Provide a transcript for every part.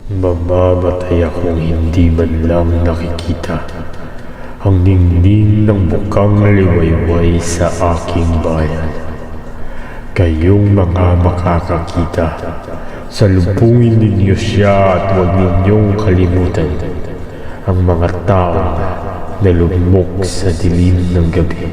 Mamamatay akong hindi man lang nakikita ang ningning ng bukang liwayway sa aking bayan. Kayong mga makakakita, salubungin ninyo siya at huwag ninyong kalimutan ang mga taong nalugmok sa dilim ng gabi.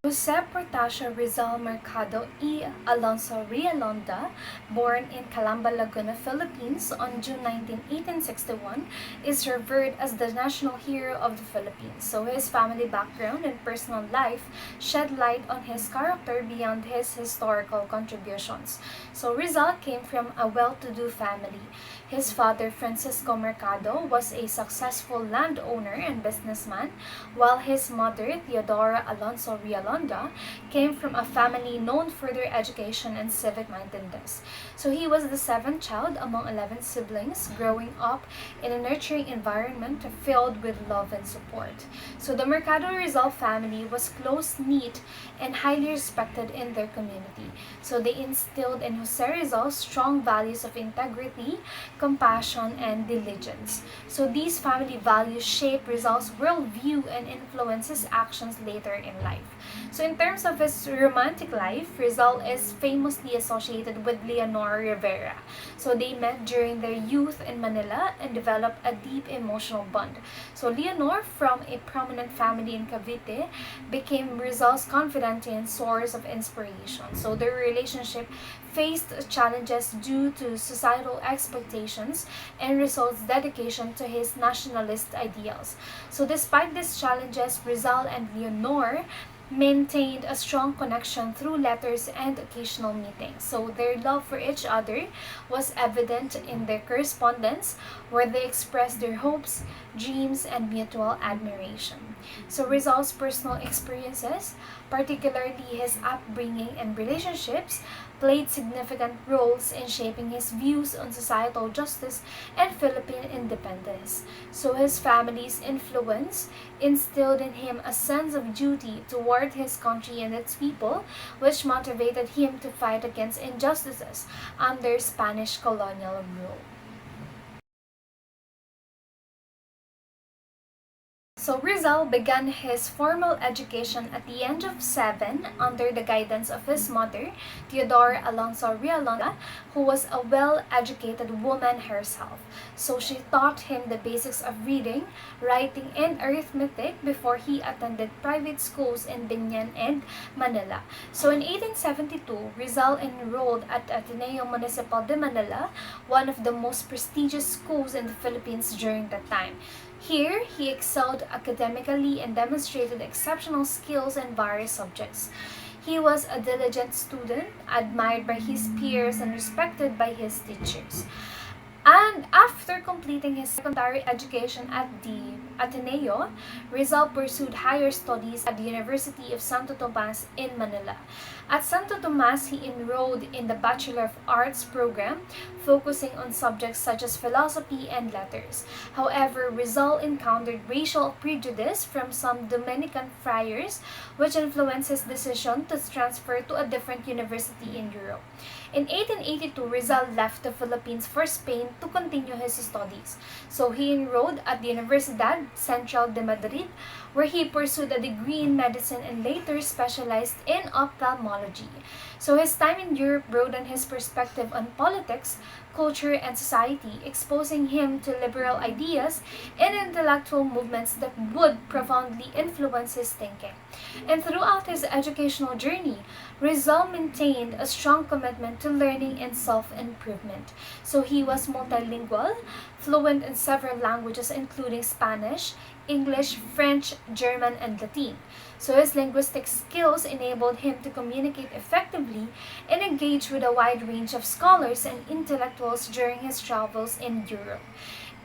Jose Portacio Rizal Mercado y Alonso Rialonda, born in Calamba, Laguna, Philippines on June 19, 1861, is revered as the national hero of the Philippines. So his family background and personal life shed light on his character beyond his historical contributions. So Rizal came from a well-to-do family. His father, Francisco Mercado, was a successful landowner and businessman, while his mother, Theodora Alonso Rialonda, came from a family known for their education and civic mindedness. So he was the seventh child among 11 siblings, growing up in a nurturing environment filled with love and support. So the Mercado Rizal family was close-knit and highly respected in their community. So they instilled in Jose Rizal strong values of integrity, compassion, and diligence. So these family values shape Rizal's worldview and influence his actions later in life. So in terms of his romantic life, Rizal is famously associated with Leonor Rivera. So they met during their youth in Manila and developed a deep emotional bond. So Leonor, from a prominent family in Cavite, became Rizal's confidant and source of inspiration. So their relationship faced challenges due to societal expectations and Rizal's dedication to his nationalist ideals. So despite these challenges, Rizal and Leonor maintained a strong connection through letters and occasional meetings. So their love for each other was evident in their correspondence, where they expressed their hopes, dreams, and mutual admiration. So Rizal's personal experiences, particularly his upbringing and relationships, played significant roles in shaping his views on societal justice and Philippine independence. So his family's influence instilled in him a sense of duty toward his country and its people, which motivated him to fight against injustices under Spanish colonial rule. So Rizal began his formal education at the age of 7 under the guidance of his mother, Theodora Alonso Rialonda, who was a well-educated woman herself. So she taught him the basics of reading, writing, and arithmetic before he attended private schools in Binyan and Manila. So in 1872, Rizal enrolled at Ateneo Municipal de Manila, one of the most prestigious schools in the Philippines during that time. Here, he excelled academically and demonstrated exceptional skills in various subjects. He was a diligent student, admired by his peers and respected by his teachers. And after completing his secondary education at the Ateneo, Rizal pursued higher studies at the University of Santo Tomas in Manila. At Santo Tomas, he enrolled in the Bachelor of Arts program, focusing on subjects such as philosophy and letters. However, Rizal encountered racial prejudice from some Dominican friars, which influenced his decision to transfer to a different university in Europe. In 1882, Rizal left the Philippines for Spain to continue his studies. So he enrolled at the Universidad Central de Madrid, where he pursued a degree in medicine and later specialized in ophthalmology. So his time in Europe broadened his perspective on politics, culture, and society, exposing him to liberal ideas and intellectual movements that would profoundly influence his thinking. And throughout his educational journey, Rizal maintained a strong commitment to learning and self-improvement. So he was multilingual, fluent in several languages including Spanish, English, French, German, and Latin. So his linguistic skills enabled him to communicate effectively and engage with a wide range of scholars and intellectuals during his travels in Europe.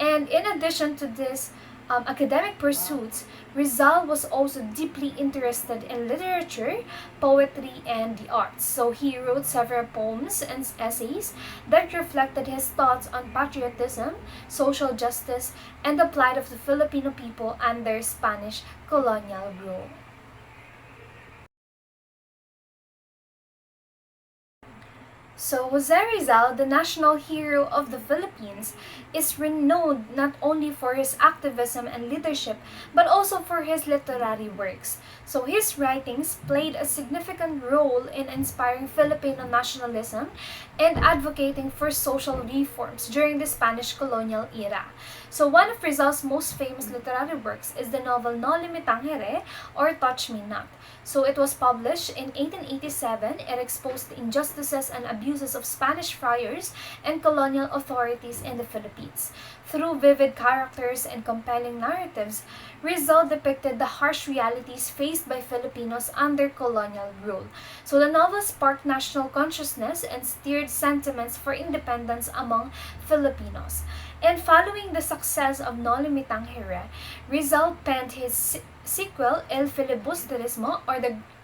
And in addition to this, academic pursuits, Rizal was also deeply interested in literature, poetry, and the arts. So he wrote several poems and essays that reflected his thoughts on patriotism, social justice, and the plight of the Filipino people under Spanish colonial rule. So Jose Rizal, the national hero of the Philippines, is renowned not only for his activism and leadership, but also for his literary works. So his writings played a significant role in inspiring Filipino nationalism and advocating for social reforms during the Spanish colonial era. So one of Rizal's most famous literary works is the novel No Me Tangere or Touch Me Not. So it was published in 1887. It exposed the injustices and abuses of Spanish friars and colonial authorities in the Philippines. Through vivid characters and compelling narratives, Rizal depicted the harsh realities faced by Filipinos under colonial rule. So the novel sparked national consciousness and stirred sentiments for independence among Filipinos. And following the success of No Me Tangere, Rizal penned his sequel El Filibusterismo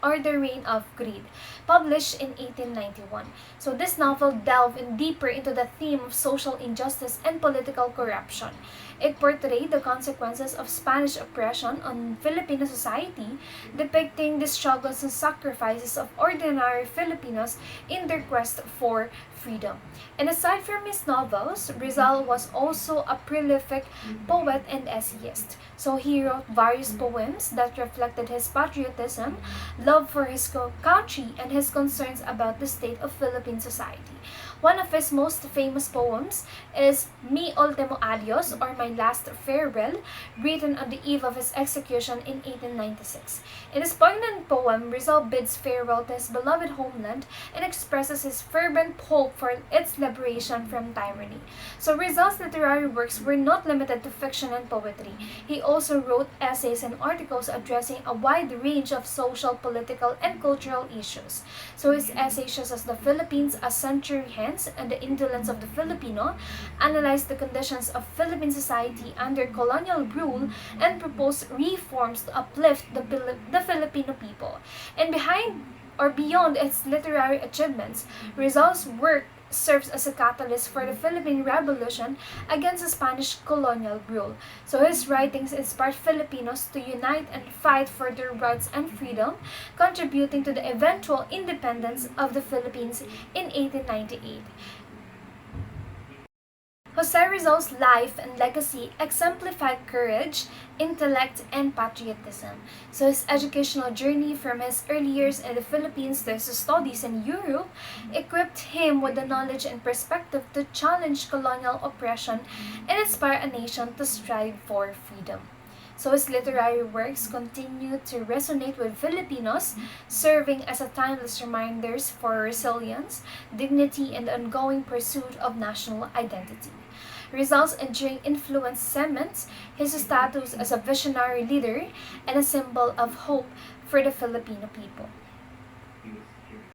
or the Reign of Greed, published in 1891. So this novel delved in deeper into the theme of social injustice and political corruption. It portrayed the consequences of Spanish oppression on Filipino society, depicting the struggles and sacrifices of ordinary Filipinos in their quest for freedom. And aside from his novels, Rizal was also a prolific poet and essayist. So he wrote various poems that reflected his patriotism, love for his country, and his concerns about the state of Philippine society. One of his most famous poems is Mi Ultimo Adios or My Last Farewell, written on the eve of his execution in 1896. In this poignant poem, Rizal bids farewell to his beloved homeland and expresses his fervent hope for its liberation from tyranny. So Rizal's literary works were not limited to fiction and poetry. He also wrote essays and articles addressing a wide range of social, political, and cultural issues. So his essays such as The Philippines a Century Hence and The Indolence of the Filipino analyzed the conditions of Philippine society under colonial rule and proposed reforms to uplift the Filipino people. And behind or beyond its literary achievements, Rizal's work serves as a catalyst for the Philippine Revolution against the Spanish colonial rule. So his writings inspired Filipinos to unite and fight for their rights and freedom, contributing to the eventual independence of the Philippines in 1898. Jose Rizal's life and legacy exemplified courage, intellect, and patriotism. So his educational journey from his early years in the Philippines to his studies in Europe equipped him with the knowledge and perspective to challenge colonial oppression and inspire a nation to strive for freedom. So his literary works continue to resonate with Filipinos, serving as a timeless reminders for resilience, dignity, and the ongoing pursuit of national identity. Rizal's enduring influence cements his status as a visionary leader and a symbol of hope for the Filipino people.